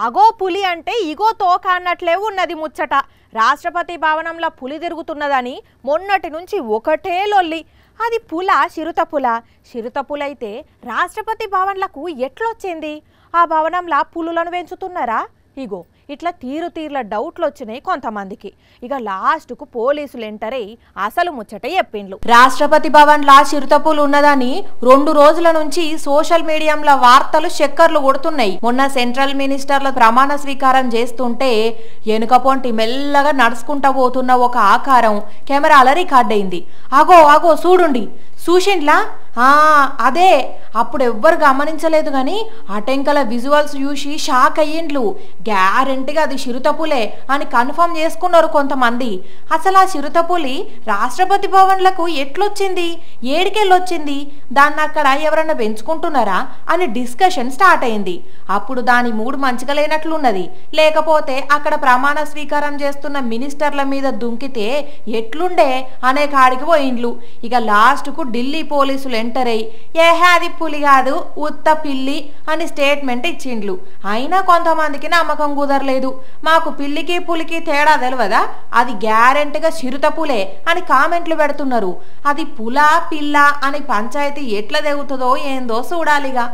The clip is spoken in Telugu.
అగో పులి అంటే ఇగో తోక అన్నట్లే ఉన్నది ముచ్చట. రాష్ట్రపతి భవనంలో పులి తిరుగుతున్నదని మొన్నటి నుంచి ఒకటే లొల్లి. అది పుల చిరుత పులైతే రాష్ట్రపతి భవన్లకు ఎట్లొచ్చింది? ఆ భవనంలో పులులను పెంచుతున్నారా? ఇగో ఇట్లా తీరుల డౌట్లు వచ్చినాయి కొంతమందికి. ఇక లాస్ట్కు పోలీసులు ఎంటర్ అయ్యి అసలు ముచ్చట చెప్పిండ్లు. రాష్ట్రపతి భవన్లా చిరుతపులు ఉన్నదని 2 రోజుల నుంచి సోషల్ మీడియాలో వార్తలు చక్కర్లు కొడుతున్నాయి. మొన్న సెంట్రల్ మినిస్టర్ల ప్రమాణ స్వీకారం చేస్తుంటే వెనుకపోంటి మెల్లగా నడుచుకుంటా పోతున్న ఒక ఆకారం కెమెరాల రికార్డ్ అయింది. అగో చూడుండి, చూసిండ్లా? అదే. అప్పుడు ఎవ్వరు గమనించలేదు కానీ అటెంకల విజువల్స్ చూసి షాక్ అయ్యిండ్లు. గ్యారెంటీగా అది చిరుతపులే అని కన్ఫర్మ్ చేసుకున్నారు కొంతమంది. అసలు ఆ చిరుతపులి రాష్ట్రపతి భవన్లకు ఎట్లొచ్చింది, ఏడికెళ్ళొచ్చింది, దాన్ని అక్కడ ఎవరన్నా పెంచుకుంటున్నారా అని డిస్కషన్ స్టార్ట్ అయింది. అప్పుడు దాని మూడు మంచిగా లేనట్లున్నది. లేకపోతే అక్కడ ప్రమాణ స్వీకారం చేస్తున్న మినిస్టర్ల మీద దుంకితే ఎట్లుండే అనే కాడికి పోయిండ్లు. ఇక లాస్ట్కు ఢిల్లీ పోలీసులు ఎంటర్ అయ్యి అది పులి కాదు ఉత్త పిల్లి అని స్టేట్మెంట్ ఇచ్చిండ్లు. అయినా కొంతమందికి నమ్మకం కుదరలేదు. మాకు పిల్లికి పులికి తేడా తెలియదా, అది గ్యారెంటీగా చిరుతపులే అని కామెంట్లు పెడుతున్నారు. అది పులా పిల్ల అని పంచాయతీ ఎట్లా తెగుతుందో ఏందో చూడాలిగా.